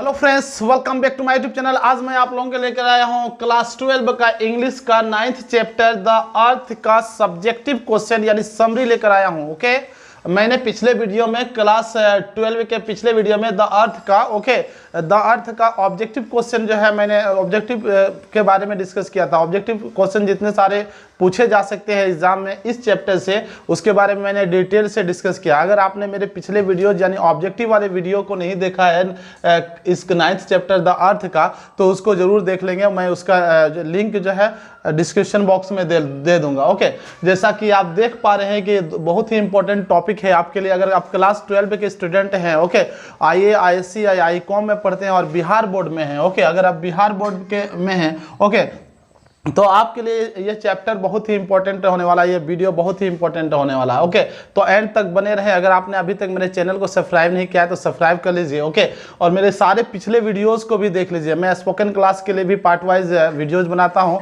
Hello friends, welcome back to my YouTube channel. आज मैं आप लोगों के लेकर आया हूं क्लास 12 का इंग्लिश का 9th चैप्टर द अर्थ का सब्जेक्टिव क्वेश्चन यानी समरी लेकर आया हूं। ओके, मैंने पिछले वीडियो में क्लास 12 के पिछले वीडियो में द अर्थ का ऑब्जेक्टिव क्वेश्चन जो है मैंने ऑब्जेक्टिव के बारे में डिस्कस किया था। ऑब्जेक्टिव क्वेश्चन जितने सारे पूछे जा सकते हैं एग्जाम में इस चैप्टर से, उसके बारे में मैंने डिटेल से डिस्कस किया। अगर आपने मेरे पिछले वीडियो यानी ऑब्जेक्टिव वाले वीडियो को नहीं देखा है इस 9th चैप्टर द अर्थ का, तो उसको जरूर देख लेंगे। मैं उसका लिंक जो है डिस्क्रिप्शन बॉक्स में दे दूंगा। ओके, जैसा कि आप देख पा रहे हैं कि बहुत ही इंपॉर्टेंट टॉपिक है आपके लिए अगर आप क्लास 12 के स्टूडेंट हैं। ओके, आईए, आईएससी, आईकॉम में पढ़ते हैं और बिहार बोर्ड में हैं। ओके, अगर आप बिहार बोर्ड के में हैं ओके, तो आपके लिए ये चैप्टर बहुत ही इंपॉर्टेंट होने वाला है, ये वीडियो बहुत ही इंपॉर्टेंट होने वाला है। ओके, तो एंड तक बने रहे। अगर आपने अभी तक मेरे चैनल को सब्सक्राइब नहीं किया है तो सब्सक्राइब कर लीजिए। ओके, और मेरे सारे पिछले वीडियोस को भी देख लीजिए। मैं स्पोकन क्लास के लिए भी पार्ट वाइज वीडियोस बनाता हूँ,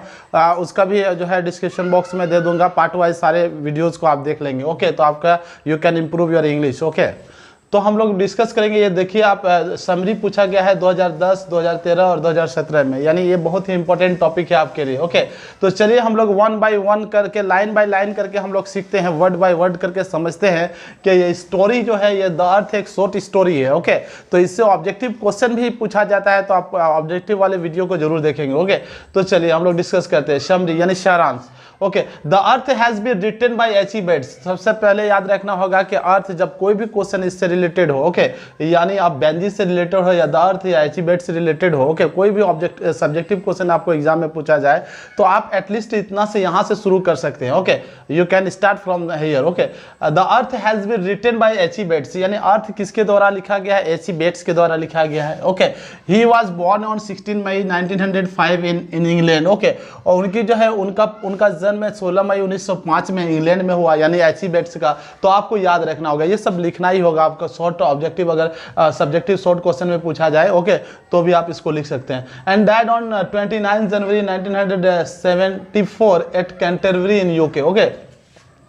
उसका भी जो है डिस्क्रिप्शन बॉक्स में दे दूंगा। पार्ट वाइज सारे वीडियोज़ को आप देख लेंगे। ओके, तो आपका you can improve your English. Okay, तो हम लोग डिस्कस करेंगे। ये देखिए, आप समरी पूछा गया है 2010, 2013 और 2017 में, यानी ये बहुत ही इंपॉर्टेंट टॉपिक है आपके लिए। ओके, तो चलिए हम लोग वन बाय वन करके, लाइन बाय लाइन करके हम लोग सीखते हैं, वर्ड बाय वर्ड करके समझते हैं कि ये स्टोरी जो है ये द अर्थ एक शॉर्ट स्टोरी है। ओके, तो इससे ऑब्जेक्टिव क्वेश्चन भी पूछा जाता है, तो आप ऑब्जेक्टिव वाले वीडियो को जरूर देखेंगे। ओके, तो चलिए हम लोग डिस्कस करते हैं समरी यानी सारांश। Okay, the Earth has been written by H E Bates. सबसे पहले याद रखना होगा कि अर्थ, जब कोई भी क्वेश्चन इससे रिलेटेड हो, ओके, यानी आप बेंजी से रिलेटेड हो या द अर्थ या एच ई बेट से रिलेटेड हो, ओके, कोई भी सब्जेक्टिव क्वेश्चन आपको एग्जाम में पूछा जाए तो आप एटलीस्ट इतना से यहाँ से शुरू कर सकते हैं। Okay, you can start from here. Okay, the Earth has been written by H E Bates, यानी अर्थ किसके द्वारा लिखा गया है? एच ई बेट्स के द्वारा लिखा गया है। Okay, he was born on 16 May 1905 in England. Okay, और उनकी जो है उनका जन्म 16 मई 1905 में इंग्लैंड में हुआ, यानी एच ई बेट्स का। तो आपको याद रखना होगा, ये सब लिखना ही होगा आपका शॉर्ट ऑब्जेक्टिव, अगर सब्जेक्टिव शॉर्ट क्वेश्चन में पूछा जाए। ओके, तो भी आप इसको लिख सकते हैं। And died on 29 January 1974 at Canterbury in UK. Okay,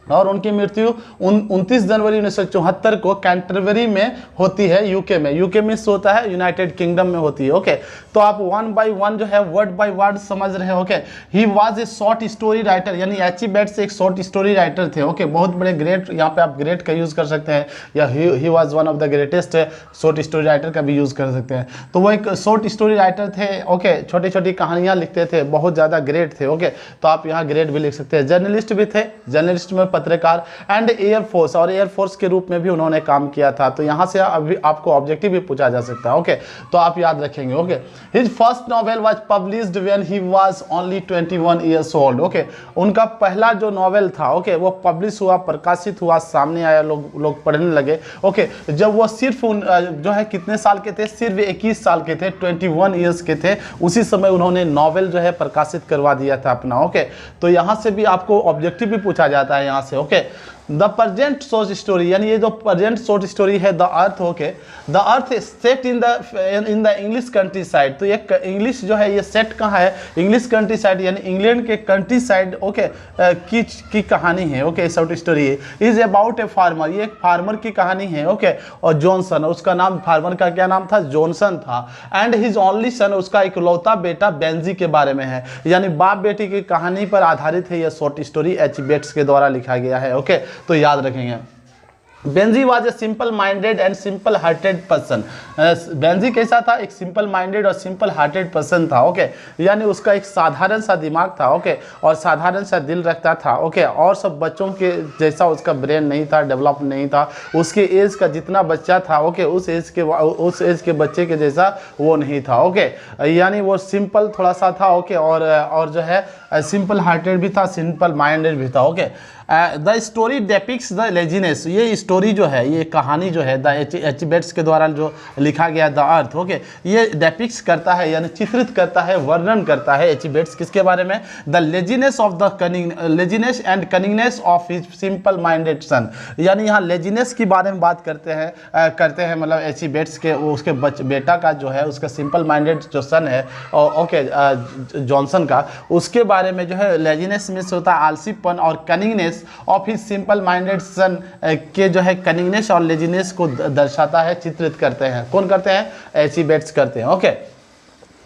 और उनकी मृत्यु 29 जनवरी 1974 को कैंटरबरी में होती है, यूके में। यूके में होता है यूनाइटेड किंगडम में होती है। ओके, तो आप वन बाय वन जो है वर्ड बाय वर्ड समझ रहे हैं। Okay, he was a short story writer, यानी एच ई बेट्स एक शॉर्ट स्टोरी राइटर थे। ओके, बहुत बड़े ग्रेट, यहाँ पे आप ग्रेट का यूज़ कर सकते हैं, या he was one of the greatest short story writer का भी यूज़ कर सकते हैं। तो वो एक शॉर्ट स्टोरी राइटर थे। ओके, छोटी छोटी कहानियाँ लिखते थे, बहुत ज़्यादा ग्रेट थे। ओके, तो आप यहाँ ग्रेट भी लिख सकते हैं। जर्नलिस्ट भी थे, जर्नलिस्ट में पत्रकार, एंड एयरफोर्स, और एयरफोर्स के रूप में भी उन्होंने काम किया था। तो यहाँ से अभी आपको ऑब्जेक्टिव भी पूछा जा सकता है। ओके, तो आप याद रखेंगे। Okay, his first novel was published when he was only 21 years old. Okay, उनका पहला जो नॉवेल था, ओके, वो पब्लिश हुआ, प्रकाशित हुआ, सामने आया, लोग पढ़ने लगे। ओके, जब वो सिर्फ जो है कितने साल के थे? सिर्फ 21 साल के थे, 21 ईयर्स के थे। उसी समय उन्होंने नॉवेल जो है प्रकाशित करवा दिया था अपना। ओके, तो यहाँ से भी आपको ऑब्जेक्टिव भी पूछा जाता है यहाँ से। Okay, the present short story, यानी ये जो प्रेजेंट शॉर्ट स्टोरी है the earth. Okay, the earth set in the English country side. तो ये इंग्लिश जो है ये सेट कहाँ है? इंग्लिश कंट्री साइड, यानी इंग्लैंड के कंट्री साइड। ओके, की कहानी है। ओके, शॉर्ट स्टोरी है। इज अबाउट ए फार्मर, ये एक फार्मर की कहानी है। ओके, और जॉनसन, उसका नाम, फार्मर का क्या नाम था? जॉनसन था। एंड हिज ओनली सन, उसका इकलौता बेटा बेंजी के बारे में है, यानी बाप बेटी की कहानी पर आधारित है यह शॉर्ट स्टोरी, एच बेट्स के द्वारा लिखा गया है। ओके, तो याद रखेंगे। Benji was a simple minded and simple hearted person. Benji कैसा था? एक सिंपल माइंडेड और सिंपल हार्टेड पर्सन था। ओके, यानी उसका एक साधारण सा दिमाग था। ओके, और साधारण सा दिल रखता था। ओके, और सब बच्चों के जैसा उसका ब्रेन नहीं था, डेवलप नहीं था। उसके एज का जितना बच्चा था, ओके, उस एज के बच्चे के जैसा वो नहीं था। ओके, यानी वो सिंपल थोड़ा सा था। ओके, और जो है सिंपल हार्टेड भी था, सिंपल माइंडेड भी था। Okay, the story depicts the laziness, ये स्टोरी जो है, ये कहानी जो है द एच बेट्स के द्वारा जो लिखा गया द अर्थ। ओके, ये डेपिक्स करता है, यानी चित्रित करता है, वर्णन करता है एच बेट्स किसके बारे में? The laziness of the laziness and cunningness of his simple minded son, यानी यहाँ लेजीनेस के बारे में बात करते हैं मतलब एच बेट्स के, उसके बेटा का जो है, उसका सिंपल माइंडेड जो सन है, ओके, जॉनसन का, उसके बारे में जो है लेजीनेस में से होता है आलसीपन, और cunningness cunningness of his simple minded son के जो है कनिंगनेस और लेजीनेस को दर्शाता है, चित्रित करते हैं। कौन करते हैं? एचिबेट्स करते हैं। ओके,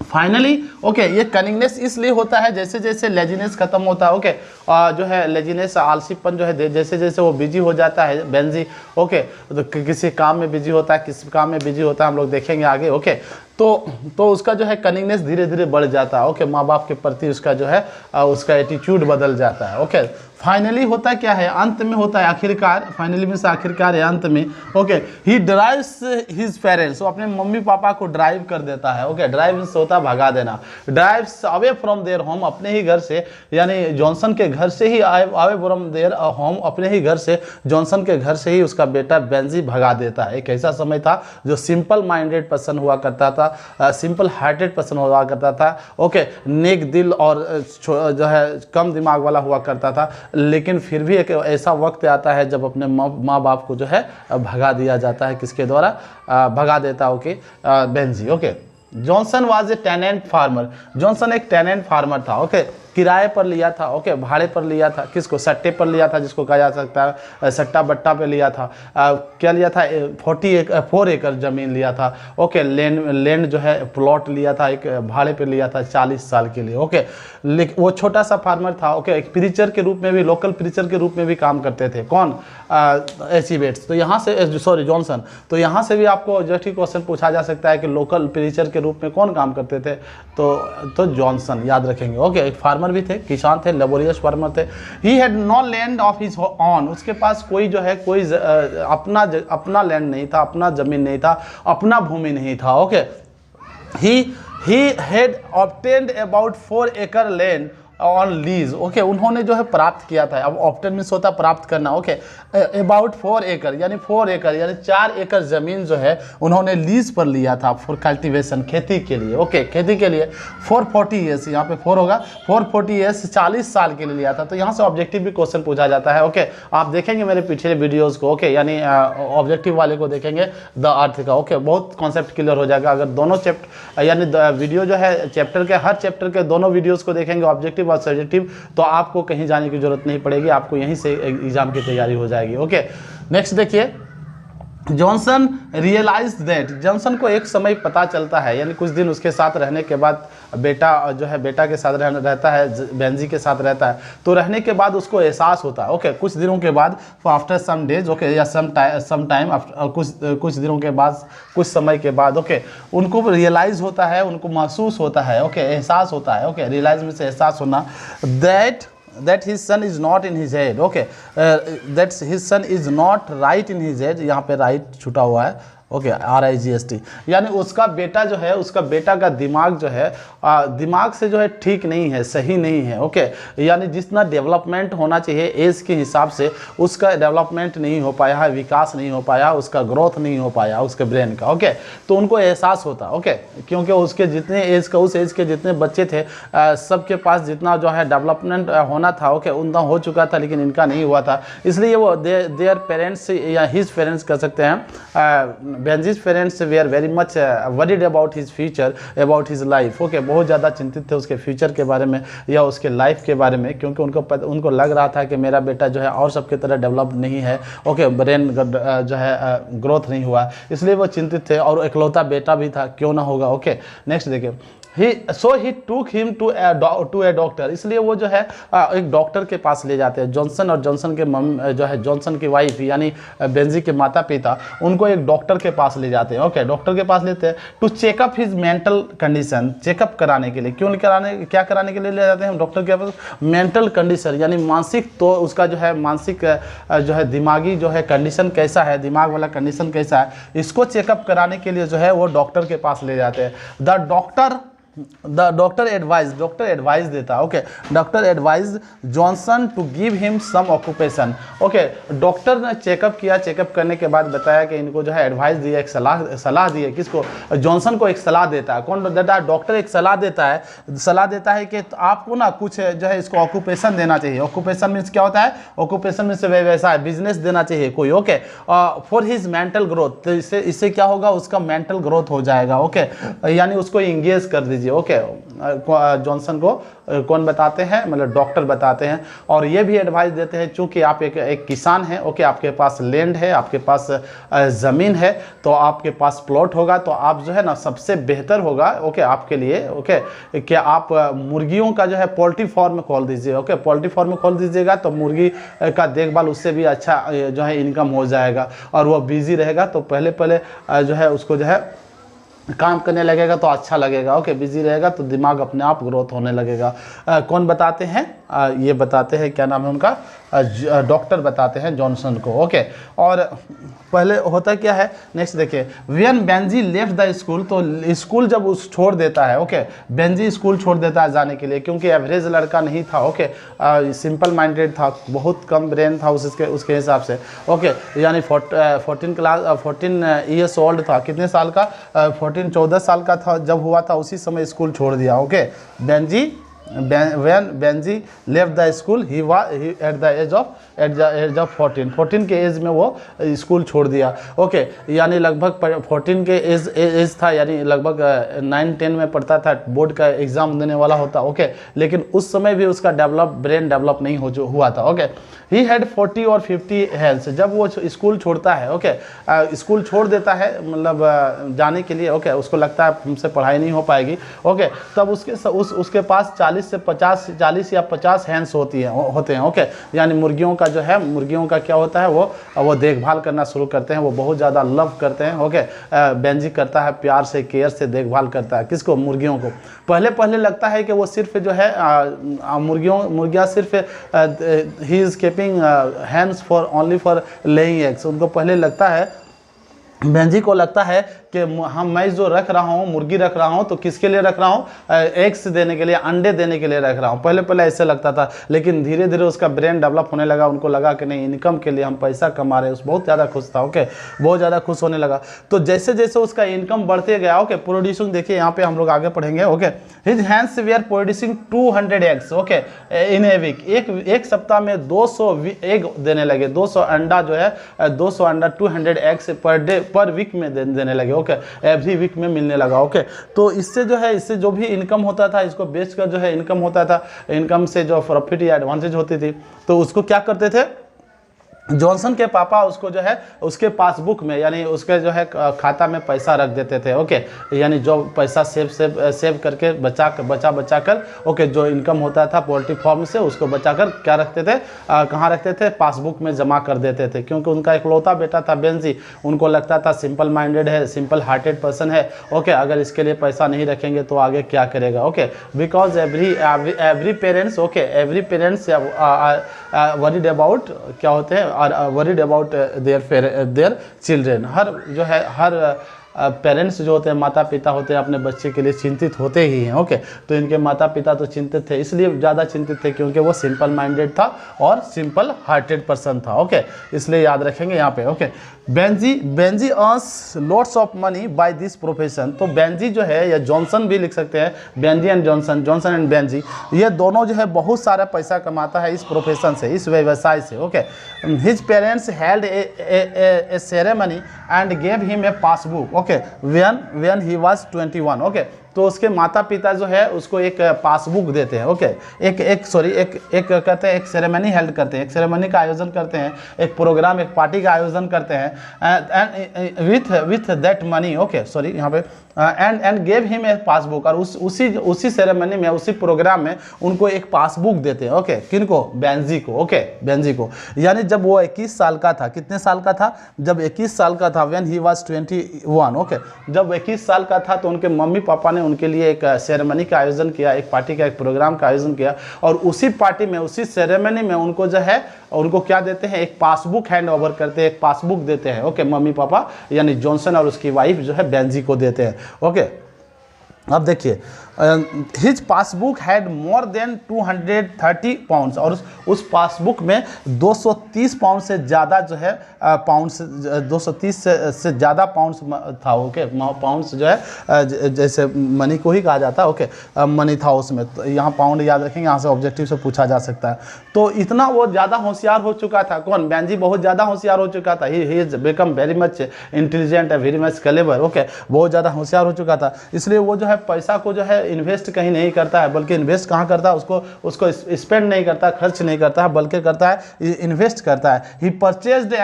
फाइनली ओके, ये कनिंगनेस इसलिए होता है जैसे जैसे लेजीनेस खत्म होता है, ओके, जो है लेजीनेस आलसीपन जो है जैसे जैसे वो बिजी हो जाता है बेंजी, ओके, तो किसी काम में बिजी होता है, किसी काम में बिजी होता है, हम लोग देखेंगे आगे, ओके, तो उसका जो है कनिंगनेस धीरे धीरे बढ़ जाता है, ओके, माँ बाप के प्रति उसका जो है उसका एटीट्यूड बदल जाता है। ओके, फाइनली होता क्या है? अंत में होता है, आखिरकार, फाइनली में से आखिरकार है, अंत में, ओके, ही ड्राइव्स हिज पेरेंट्स, वो अपने मम्मी पापा को ड्राइव कर देता है। ओके, ड्राइव से होता है भगा देना, drives away from their home, अपने ही घर से, यानी जॉनसन के घर से ही अवे फ्रॉम देयर होम, अपने ही घर से, जॉनसन के घर से ही उसका बेटा बेंजी भगा देता है। एक ऐसा समय था जो सिंपल माइंडेड पर्सन हुआ करता था, सिंपल हार्टेड पर्सन हुआ करता था, ओके, नेक दिल और जो है कम दिमाग वाला हुआ करता था, लेकिन फिर भी एक ऐसा वक्त आता है जब अपने माँ बाप को जो है भगा दिया जाता है, किसके द्वारा? भगा देता, okay, Benjy. Okay, Johnson was a tenant farmer, Johnson एक टेनेंट फार्मर था, ओके, किराए पर लिया था, ओके, भाड़े पर लिया था, किसको? सट्टे पर लिया था, जिसको कहा जा सकता है सट्टा बट्टा पे लिया था। क्या लिया था? 4 एकड़ जमीन लिया था, ओके, लैंड जो है प्लॉट लिया था, एक भाड़े पे लिया था 40 साल के लिए, ओके, लेकिन वो छोटा सा फार्मर था, ओके, एक प्रीचर के रूप में भी, लोकल प्रीचर के रूप में भी काम करते थे। कौन? एचिबेट्स। तो यहाँ से सॉरी जॉनसन, तो यहाँ से भी आपको जस्ट ही क्वेश्चन पूछा जा सकता है कि लोकल प्रीचर के रूप में कौन काम करते थे? तो जॉनसन, याद रखेंगे। ओके, एक फार्मर भी थे, किसान थे, लेबोरियस फार्मर थे। He had no land of his own, उसके पास कोई जो है कोई अपना लैंड नहीं था, अपना जमीन नहीं था, अपना भूमि नहीं था। Okay, he had obtained about 4 acre land on lease, okay, उन्होंने जो है प्राप्त किया था। अब ऑप्टेन मीन्स होता है प्राप्त करना, ओके, अबाउट 4 एकड़ यानी 4 एकड़ यानी 4 एकड़ जमीन जो है उन्होंने लीज पर लिया था फॉर कल्टीवेशन, खेती के लिए, ओके, खेती के लिए 440 ईयर्स, यहाँ पे 4 होगा, 440 ईयर्स 40 साल के लिए लिया था। तो यहाँ से ऑब्जेक्टिव भी क्वेश्चन पूछा जाता है। ओके, आप देखेंगे मेरे पिछले वीडियोज को, ओके, यानी ऑब्जेक्टिव वाले को देखेंगे द अर्थ का, ओके, बहुत कॉन्सेप्ट क्लियर हो जाएगा। अगर दोनों चैप्टर यानी वीडियो जो है चैप्टर के, हर चैप्टर के दोनों वीडियोज़ को देखेंगे, ऑब्जेक्टिव और सब्जेक्टिव, तो आपको कहीं जाने की जरूरत नहीं पड़ेगी, आपको यहीं से एग्जाम की तैयारी हो जाएगी। ओके, नेक्स्ट देखिए, जॉनसन रियलाइज दैट, जॉनसन को एक समय पता चलता है, यानी कुछ दिन उसके साथ रहने के बाद, बेटा जो है बेटा के साथ रहता है, बेंजी के साथ रहता है, तो रहने के बाद उसको एहसास होता है, ओके, कुछ दिनों के बाद, आफ्टर सम डेज, ओके, या सम टाइम, कुछ दिनों के बाद, कुछ समय के बाद, ओके, उनको रियलाइज होता है, उनको महसूस होता है, ओके, एहसास होता है, ओके, रियलाइज में से एहसास होना, that his son is not in his head, okay, that his son is not right in his head, यहाँ पे right छुटा हुआ है, ओके, RIGST, यानी उसका बेटा जो है, उसका बेटा का दिमाग जो है दिमाग से जो है ठीक नहीं है, सही नहीं है, ओके, यानी जितना डेवलपमेंट होना चाहिए एज के हिसाब से उसका डेवलपमेंट नहीं हो पाया है, विकास नहीं हो पाया, उसका ग्रोथ नहीं हो पाया उसके ब्रेन का, ओके, तो उनको एहसास होता, ओके, क्योंकि उसके जितने एज का, उस एज के जितने बच्चे थे, सबके पास जितना जो है डेवलपमेंट होना था, ओके, उतना हो चुका था, लेकिन इनका नहीं हुआ था, इसलिए वो देयर पेरेंट्स या हिज पेरेंट्स कह सकते हैं, Benji's parents were very much worried about his future, about his life, okay, बहुत ज़्यादा चिंतित थे उसके फ्यूचर के बारे में या उसके लाइफ के बारे में, क्योंकि उनको लग रहा था कि मेरा बेटा जो है और सबके तरह डेवलप नहीं है, ओके, ब्रेन जो है ग्रोथ नहीं हुआ, इसलिए वो चिंतित थे, और इकलौता बेटा भी था, क्यों ना होगा। ओके, नेक्स्ट देखिए, he took him to a doctor, इसलिए वो जो है एक डॉक्टर के पास ले जाते हैं। जॉनसन और जॉनसन के जो है जॉनसन की वाइफ यानी बेंजी के माता पिता उनको एक डॉक्टर के पास ले जाते हैं। ओके, डॉक्टर के पास लेते हैं to checkup his mental condition, checkup कराने के लिए, क्या कराने के लिए ले जाते हैं हम डॉक्टर के पास? मेंटल कंडीशन यानी मानसिक, तो उसका जो है मानसिक जो है दिमागी जो है कंडीशन कैसा है, दिमाग वाला कंडीशन कैसा है, इसको चेकअप कराने के लिए जो है वो डॉक्टर के पास ले जाते हैं। डॉक्टर एडवाइस देता, okay, doctor advise Johnson to give him some occupation, okay, doctor ने चेकअप किया, चेकअप करने के बाद बताया कि इनको जो है एडवाइस दिया, एक सलाह दी है, किसको? जॉनसन को एक सलाह देता है। कौन देता है? डॉक्टर एक सलाह देता है कि आपको ना कुछ जो है इसको ऑक्यूपेशन देना चाहिए। ऑक्यूपेशन मीन्स क्या होता है? ऑक्यूपेशन मीन्स व्यवसाय, बिजनेस देना चाहिए कोई, okay, for his mental growth, तो इससे क्या होगा? उसका मेंटल ग्रोथ हो जाएगा, ओके, यानी उसको इंगेज कर दीजिए, दीजिए। ओके, जॉनसन को कौन बताते हैं, मतलब डॉक्टर बताते हैं। और ये भी एडवाइस देते हैं, चूंकि आप एक किसान हैं, ओके, आपके पास लैंड है, आपके पास ज़मीन है, तो आपके पास प्लॉट होगा, तो आप जो है ना सबसे बेहतर होगा, ओके, आपके लिए, ओके, कि आप मुर्गियों का जो है पोल्ट्री फार्म खोल दीजिए। ओके, पोल्ट्री फार्म खोल दीजिएगा तो मुर्गी का देखभाल उससे भी अच्छा जो है इनकम हो जाएगा, और वो बिजी रहेगा तो पहले जो है उसको जो है काम करने लगेगा तो अच्छा लगेगा। ओके, बिजी रहेगा तो दिमाग अपने आप ग्रोथ होने लगेगा। कौन बताते हैं, ये बताते हैं, क्या नाम है उनका, डॉक्टर बताते हैं जॉनसन को। ओके, और पहले होता क्या है, नेक्स्ट देखिए, when Benji left the school, तो स्कूल जब उस छोड़ देता है, ओके, बेंजी स्कूल छोड़ देता है जाने के लिए, क्योंकि एवरेज लड़का नहीं था। ओके, सिंपल माइंडेड था, बहुत कम ब्रेन था उसके हिसाब से। ओके, यानी 14 ईयर्स ओल्ड था, कितने साल का, 14 साल का था जब हुआ था, उसी समय स्कूल छोड़ दिया। Okay, when Benji left the school he at the age of 14 के एज में वो स्कूल छोड़ दिया। ओके, यानी लगभग 14 के एज था, यानी लगभग 9-10 में पढ़ता था, बोर्ड का एग्जाम देने वाला होता। ओके, लेकिन उस समय भी उसका ब्रेन डेवलप नहीं हुआ था। ओके, ही हैड 40 और 50 हेल्थ, जब वो स्कूल छोड़ता है, ओके, स्कूल छोड़ देता है, मतलब जाने के लिए। ओके, उसको लगता है हमसे पढ़ाई नहीं हो पाएगी। ओके, तब उसके पास 40 या 50 हैंड्स होते हैं। ओके, यानी मुर्गियों का जो है, मुर्गियों का क्या होता है, वो देखभाल करना शुरू करते हैं, वो बहुत ज़्यादा लव करते हैं। ओके, बेंजी करता है, प्यार से, केयर से देखभाल करता है, किसको, मुर्गियों को। पहले लगता है कि वो सिर्फ जो है मुर्गियाँ सिर्फ he is keeping hands for only for laying eggs, उनको पहले लगता है, बेंजी को लगता है कि मैं जो रख रहा हूँ, मुर्गी रख रहा हूँ, तो किसके लिए रख रहा हूँ, एग्स देने के लिए, अंडे देने के लिए रख रहा हूँ। पहले ऐसे लगता था, लेकिन धीरे धीरे उसका ब्रेन डेवलप होने लगा, उनको लगा कि नहीं, इनकम के लिए हम पैसा कमा रहे हैं, बहुत ज़्यादा खुश था। ओके, बहुत ज़्यादा खुश होने लगा। तो जैसे जैसे उसका इनकम बढ़ते गया, ओके, प्रोड्यूसिंग, देखिए यहाँ पे हम लोग आगे पढ़ेंगे। Okay, his hands we are producing 200 eggs, okay, in a week, एक सप्ताह में 200 एग देने लगे, 200 अंडा जो है, 200 अंडा, 200 एग्स पर वीक में देने लगे। ओके, एवरी वीक में मिलने लगा। ओके, तो इससे जो भी इनकम होता था, इसको बेचकर जो है इनकम होता था, इनकम से जो प्रॉफिट या एडवांटेज होती थी, तो उसको क्या करते थे, जॉनसन के पापा उसको जो है उसके पासबुक में, यानी उसके जो है खाता में पैसा रख देते थे। ओके, यानी जो पैसा सेव करके बचा कर, ओके, जो इनकम होता था पोल्ट्री फार्म से, उसको बचा कर क्या रखते थे, कहाँ रखते थे, पासबुक में जमा कर देते थे। क्योंकि उनका इकलौता बेटा था बेंजी, उनको लगता था सिंपल माइंडेड है, सिंपल हार्टेड पर्सन है। ओके, अगर इसके लिए पैसा नहीं रखेंगे तो आगे क्या करेगा। Okay, because every parents, okay, every parents worried about, क्या होते हैं, और worried about their children, her parents जो होते हैं, माता पिता होते हैं, अपने बच्चे के लिए चिंतित होते ही हैं। ओके, तो इनके माता पिता तो चिंतित थे, इसलिए ज़्यादा चिंतित थे क्योंकि वो सिंपल माइंडेड था और सिंपल हार्टेड पर्सन था। ओके, इसलिए याद रखेंगे यहाँ पे। Okay, Benji earns lots of money by this profession, तो बेंजी जो है, या जॉनसन भी लिख सकते हैं, Benji and Johnson and Benji, ये दोनों जो है बहुत सारा पैसा कमाता है इस प्रोफेशन से, इस व्यवसाय से। Okay, his parents held A ceremony and gave him a passbook, okay, when he was 21। Okay, तो उसके माता पिता जो है उसको एक पासबुक देते हैं। ओके, एक कहते हैं, एक सेरेमनी हेल्ड करते हैं, एक सेरेमनी का आयोजन करते हैं, एक प्रोग्राम, एक पार्टी का आयोजन करते हैं, and with that money, okay, sorry, यहाँ पे and gave him a passbook, और उसी सेरेमनी में, उसी प्रोग्राम में उनको एक पासबुक देते हैं। ओके, किनको, बेंजी को। ओके, बेंजी को, यानी जब वो 21 साल का था, कितने साल का था, जब 21 साल का था, व्हेन ही वाज 21। ओके, जब 21 साल का था तो उनके मम्मी पापा ने उनके लिए एक सेरेमनी का आयोजन किया, एक पार्टी का, एक प्रोग्राम का आयोजन किया, और उसी पार्टी में, उसी सेरेमनी में उनको जो है, उनको क्या देते हैं, एक पासबुक हैंड ओवर करते हैं, एक पासबुक देते हैं। ओके, मम्मी पापा यानी जॉनसन और उसकी वाइफ जो है बेंजी को देते हैं। ओके, अब देखिए, his passbook had more than 230 pounds, और उस पासबुक में 230 पाउंड से ज़्यादा जो है, 230 से ज़्यादा पाउंड्स था। ओके, पाउंड्स जो है जैसे मनी को ही कहा जाता है। ओके, मनी था उसमें, तो यहाँ पाउंड याद रखेंगे, यहाँ से ऑब्जेक्टिव से पूछा जा सकता है। तो इतना वो ज़्यादा होशियार हो चुका था, कौन, बेंजी बहुत ज़्यादा होशियार हो चुका था। He is become very much intelligent, very much clever. Okay, बहुत ज़्यादा होशियार हो चुका था, इसलिए वो जो है पैसा को जो है इन्वेस्ट कहीं नहीं करता है, बल्कि इन्वेस्ट कहाँ करता है, उसको स्पेंड नहीं करता, खर्च नहीं करता है, बल्कि करता है इन्वेस्ट करता है। He purchased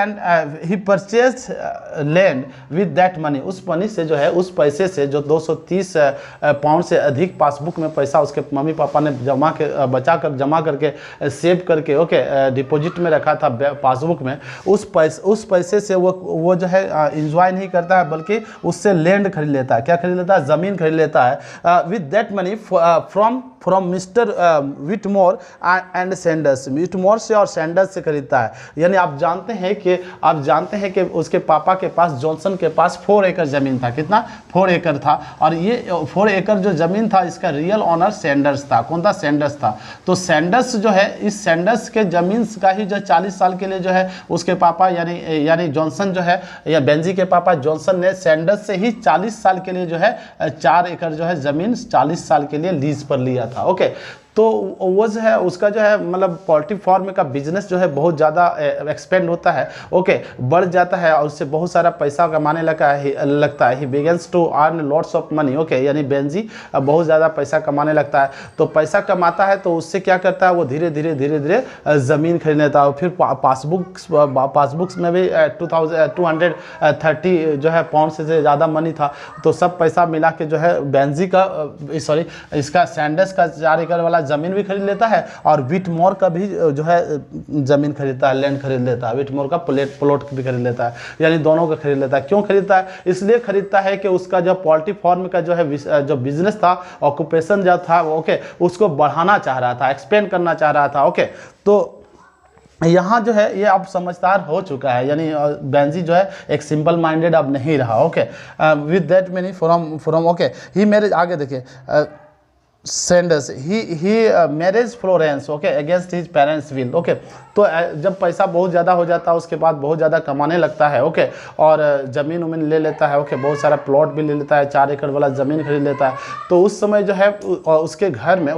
land with that money, उस मनी से जो है, उस पैसे से जो 230 पाउंड से अधिक पासबुक में पैसा उसके मम्मी पापा ने जमा करके सेव करके ओके डिपॉजिट में रखा था पासबुक में, उस पैसे से वो जो है इंजॉय नहीं करता है, बल्कि उससे लैंड खरीद लेता है। क्या खरीद लेता है? ज़मीन खरीद लेता है। With that money from mister Whitmore and Sanders, Whitmore से और सैंडर्स से खरीदता है। यानी आप जानते हैं कि उसके पापा के पास, जॉनसन के पास 4 एकड़ ज़मीन था। कितना? 4 एकड़ था। और ये 4 एकड़ जो ज़मीन था, इसका रियल ऑनर सैंडर्स था। कौन था? सैंडर्स था। तो सैंडर्स जो है, इस सैंडर्स के ज़मीन का ही जो 40 साल के लिए जो है उसके पापा यानी जॉनसन जो है, या बेंजी के पापा जॉनसन ने सैंडर्स से ही 40 साल के लिए जो है 4 एकड़ जो है ज़मीन 40 साल के लिए लीज पर लिया था। ओके, तो वो जो है उसका जो है मतलब पोल्ट्री फार्म का बिजनेस जो है बहुत ज़्यादा एक्सपेंड होता है, ओके, बढ़ जाता है और उससे बहुत सारा पैसा कमाने लगता है। He begins to earn lots of money, okay, यानी बेंजी बहुत ज़्यादा पैसा कमाने लगता है। तो पैसा कमाता है तो उससे क्या करता है, वो धीरे धीरे ज़मीन खरीद लेता है। और फिर पासबुक्स में भी 230 जो है पाउंड से ज़्यादा मनी था। तो सब पैसा मिला के जो है बेंजी का इसका सैंडर्स का 4 एकड़ वाला ज़मीन भी खरीद लेता है, और विटमोर का भी जो है ज़मीन खरीदता है, लैंड खरीद लेता है। विटमोर का प्लॉट भी खरीद लेता है, यानी दोनों का खरीद लेता है। क्यों खरीदता है? इसलिए खरीदता है कि उसका जो पोल्ट्री फार्म का जो है जो बिजनेस था, ऑक्यूपेशन जो था, ओके, उसको बढ़ाना चाह रहा था, एक्सपेंड करना चाह रहा था। ओके, तो यहाँ जो है ये अब समझदार हो चुका है, यानी बेंजी जो है एक सिंपल माइंडेड अब नहीं रहा। Okay, with that money from okay he marriage, आगे देखिए Sanders he married Florence, okay, against his parents will, okay। तो जब पैसा बहुत ज़्यादा हो जाता है उसके बाद बहुत ज़्यादा कमाने लगता है, ओके, और ज़मीन उमीन ले लेता है, ओके, बहुत सारा प्लॉट भी ले लेता है, 4 एकड़ वाला ज़मीन खरीद लेता है। तो उस समय जो है उसके घर में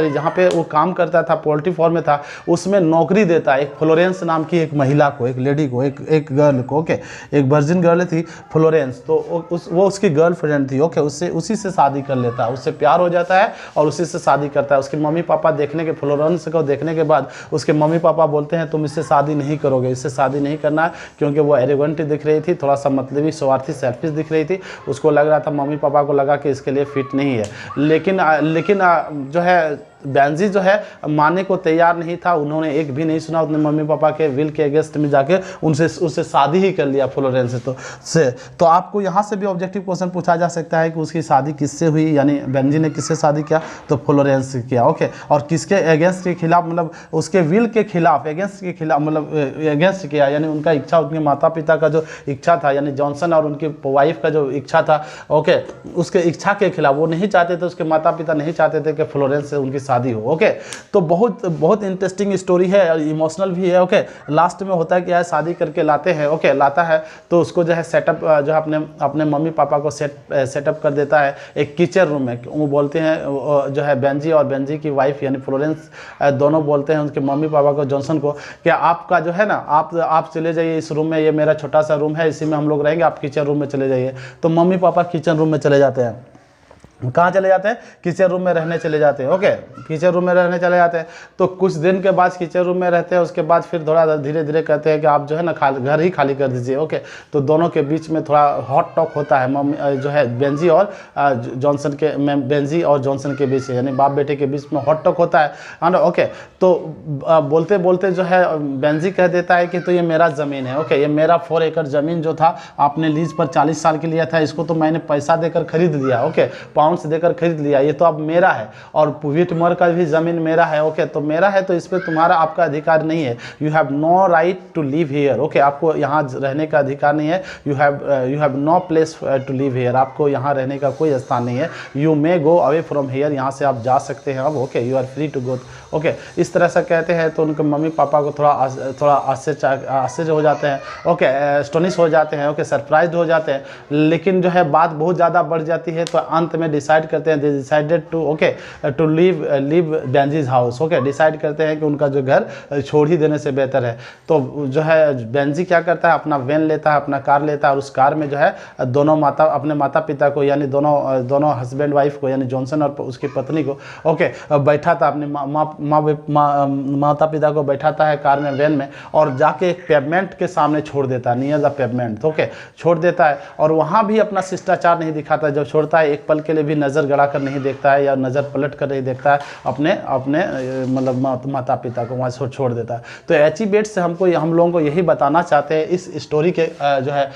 जहाँ पे वो काम करता था, पोल्ट्री फार्म में था, उसमें नौकरी देता है एक फ्लोरेंस नाम की एक महिला को, एक लेडी को, एक गर्ल को, ओके, एक वर्जिन गर्ल थी फ्लोरेंस। तो वो उसकी गर्लफ्रेंड थी, ओके, उसी से शादी कर लेता है, उससे प्यार हो जाता है और उसी से शादी करता है। उसके मम्मी पापा फ्लोरेंस को देखने के बाद उसके मम्मी पापा बोलते हैं तुम इससे शादी नहीं करोगे, इससे शादी नहीं करना है, क्योंकि वो एरोगेंट दिख रही थी, थोड़ा सा मतलबी, स्वार्थी, सेल्फिश दिख रही थी। उसको लग रहा था, मम्मी पापा को लगा कि इसके लिए फिट नहीं है। लेकिन जो है बेंजी जो है मानने को तैयार नहीं था। उन्होंने एक भी नहीं सुना, अपने मम्मी पापा के विल के अगेंस्ट में जाके उससे शादी ही कर लिया फ्लोरेंस से। तो आपको यहाँ से भी ऑब्जेक्टिव क्वेश्चन पूछा जा सकता है कि उसकी शादी किससे हुई, यानी बेंजी ने किससे शादी किया? तो फ्लोरेंस से किया, ओके। और किसके अगेंस्ट के खिलाफ, मतलब उसके विल के खिलाफ, अगेंस्ट के खिलाफ, मतलब अगेंस्ट किया, यानी उनका इच्छा, उनके माता पिता का जो इच्छा था, यानी जॉनसन और उनकी वाइफ का जो इच्छा था, ओके, उसके इच्छा के खिलाफ। वो नहीं चाहते थे, उसके माता पिता नहीं चाहते थे कि फ्लोरेंस से उनकी शादी हो, ओके। तो बहुत इंटरेस्टिंग स्टोरी है और इमोशनल भी है, ओके। लास्ट में होता है कि शादी करके लाते हैं, ओके, लाता है तो उसको जो है सेटअप, जो है अपने मम्मी पापा को सेटअप कर देता है एक किचन रूम में। वो बोलते हैं, जो है बेंजी और बेंजी की वाइफ यानी फ्लोरेंस, दोनों बोलते हैं उनके मम्मी पापा को, जॉनसन को, कि आपका जो है ना, आप चले जाइए इस रूम में, ये मेरा छोटा सा रूम है, इसी में हम लोग रहेंगे, आप किचन रूम में चले जाइए। तो मम्मी पापा किचन रूम में चले जाते हैं। कहाँ चले जाते हैं? किचन रूम में रहने चले जाते हैं, ओके, किचन रूम में रहने चले जाते हैं। तो कुछ दिन के बाद किचन रूम में रहते हैं, उसके बाद फिर थोड़ा धीरे धीरे कहते हैं कि आप जो है ना घर ही खाली कर दीजिए, ओके। तो दोनों के बीच में थोड़ा हॉट टॉक होता है, मम्मी जो है बेंजी और जॉनसन के बीच, यानी बाप बेटे के बीच में हॉट टॉक होता है, ओके। तो बोलते बोलते जो है बेंजी कह देता है कि तो ये मेरा ज़मीन है, ओके, ये मेरा 4 एकड़ ज़मीन जो था आपने लीज पर 40 साल के लिया था, इसको तो मैंने पैसा देकर खरीद लिया, ओके, पाउंड्स देकर खरीद लिया, ये तो अब मेरा है। और विटमोर का भी ज़मीन मेरा है, ओके। तो मेरा है तो इस पर तुम्हारा आपका अधिकार नहीं है। You have no right to live here, okay, आपको यहाँ रहने का अधिकार नहीं है। You have no place to live here, आपको यहाँ रहने का कोई स्थान नहीं है। You may go away from here, यहाँ से आप जा सकते हैं अब, okay, you are free to go, okay. इस तरह से कहते हैं तो उनके मम्मी पापा को थोड़ा आश्चर्य हो जाते हैं, ओके, एस्टोनिश हो जाते हैं, ओके, सरप्राइज हो जाते हैं। लेकिन जो है बात बहुत ज़्यादा बढ़ जाती है, तो अंत में डिसाइड करते हैं, they decided to okay to leave Benji's house. Okay, decide करते हैं कि उनका जो घर छोड़ ही देने से बेहतर है। तो जो है बेंजी क्या करता है, अपना वैन लेता है, अपना कार लेता है, और उस कार में जो है अपने माता पिता को, यानी दोनों हस्बैंड वाइफ को, यानी जॉनसन और उसकी पत्नी को ओके बैठाता, अपने माता पिता को बैठाता है कार में, वैन में, और जाके एक पेवमेंट के सामने छोड़ देता है, नियर द पेवमेंट। ओके, छोड़ देता है और वहाँ भी अपना शिष्टाचार नहीं दिखाता। जब छोड़ता है एक पल के लिए भी नज़र गड़ा कर नहीं देखता है या नज़र पलट कर नहीं देखता है, अपने मतलब माता पिता को वहाँ छोड़ देता है। तो एचिबेट्स से हम लोगों को यही बताना चाहते हैं इस स्टोरी के जो है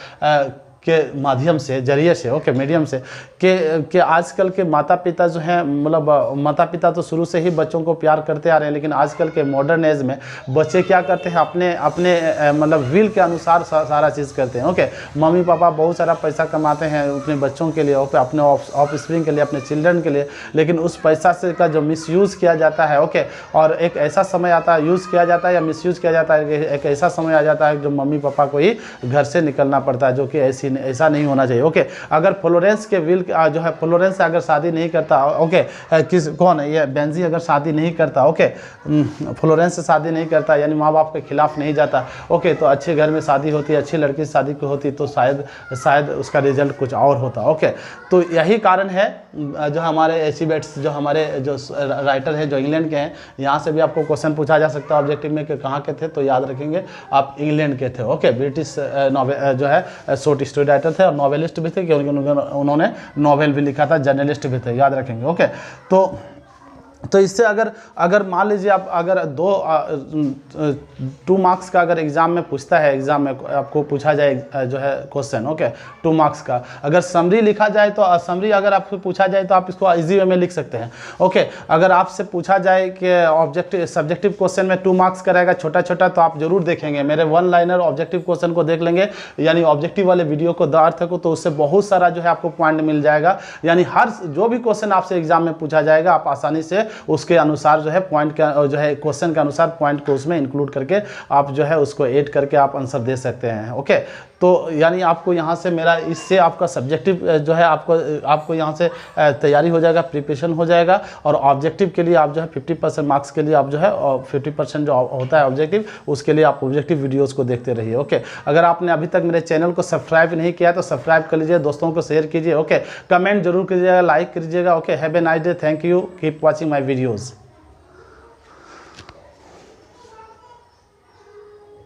के माध्यम से, जरिए से, ओके, मीडियम से, कि आजकल के माता पिता जो हैं, मतलब माता पिता तो शुरू से ही बच्चों को प्यार करते आ रहे हैं, लेकिन आजकल के मॉडर्न एज में बच्चे क्या करते हैं, अपने मतलब विल के अनुसार सारा चीज़ करते हैं। ओके, मम्मी पापा बहुत सारा पैसा कमाते हैं अपने बच्चों के लिए, ओके, अपने ऑफ स्प्रिंग के लिए, अपने चिल्ड्रन के लिए, लेकिन उस पैसा से का जो मिसयूज़ किया जाता है, ओके, और एक ऐसा समय आता है, यूज़ किया जाता है या मिसयूज़ किया जाता है, एक ऐसा समय आ जाता है जो मम्मी पापा को ही घर से निकलना पड़ता है, जो कि ऐसा नहीं होना चाहिए। ओके, अगर फ्लोरेंस के विल जो है, फ्लोरेंस से अगर शादी नहीं करता, ओके, कौन है ये बेंजी, अगर शादी नहीं करता, ओके, फ्लोरेंस से शादी नहीं करता, यानी माँ बाप के खिलाफ नहीं जाता, ओके, तो अच्छे घर में शादी होती, अच्छी लड़की से शादी की होती, तो शायद उसका रिजल्ट कुछ और होता। ओके, तो यही कारण है जो हमारे एचिबेट्स, जो हमारे जो राइटर हैं, जो इंग्लैंड के हैं, यहाँ से भी आपको क्वेश्चन पूछा जा सकता है ऑब्जेक्टिव में कि कहाँ के थे, तो याद रखेंगे आप इंग्लैंड के थे। ओके, ब्रिटिश जो है शॉर्ट स्टोरी राइटर थे और नॉवेलिस्ट भी थे, क्योंकि उन्होंने नॉवेल भी लिखा था, जर्नलिस्ट भी थे, याद रखेंगे। ओके, तो इससे अगर मान लीजिए आप अगर 2 मार्क्स का अगर एग्ज़ाम में पूछता है, एग्ज़ाम में आपको पूछा जाए जो है क्वेश्चन, ओके, 2 मार्क्स का, अगर समरी लिखा जाए तो समरी अगर आपसे पूछा जाए तो आप इसको इजी वे में लिख सकते हैं। ओके, अगर आपसे पूछा जाए कि सब्जेक्टिव क्वेश्चन में 2 मार्क्स का रहेगा छोटा छोटा, तो आप जरूर देखेंगे मेरे 1 लाइनर ऑब्जेक्टिव क्वेश्चन को देख लेंगे, यानी ऑब्जेक्टिव वाले वीडियो को, द अर्थ को, तो उससे बहुत सारा जो है आपको पॉइंट मिल जाएगा। यानी हर जो भी क्वेश्चन आपसे एग्जाम में पूछा जाएगा, आप आसानी से उसके अनुसार जो है पॉइंट का जो है क्वेश्चन के अनुसार पॉइंट को उसमें इंक्लूड करके आप जो है उसको ऐड करके आप आंसर दे सकते हैं। ओके, तो यानी आपको यहाँ से मेरा इससे आपका सब्जेक्टिव जो है आपको यहाँ से तैयारी हो जाएगा, प्रिपरेशन हो जाएगा, और ऑब्जेक्टिव के लिए आप जो है 50% मार्क्स के लिए आप जो है 50% जो होता है ऑब्जेक्टिव, उसके लिए आप ऑब्जेक्टिव वीडियोस को देखते रहिए। ओके, अगर आपने अभी तक मेरे चैनल को सब्सक्राइब नहीं किया तो सब्सक्राइब कर लीजिए, दोस्तों को शेयर कीजिए। ओके, कमेंट जरूर कीजिएगा, लाइक कीजिएगा। Okay, have a nice day, thank you, keep watching my videos.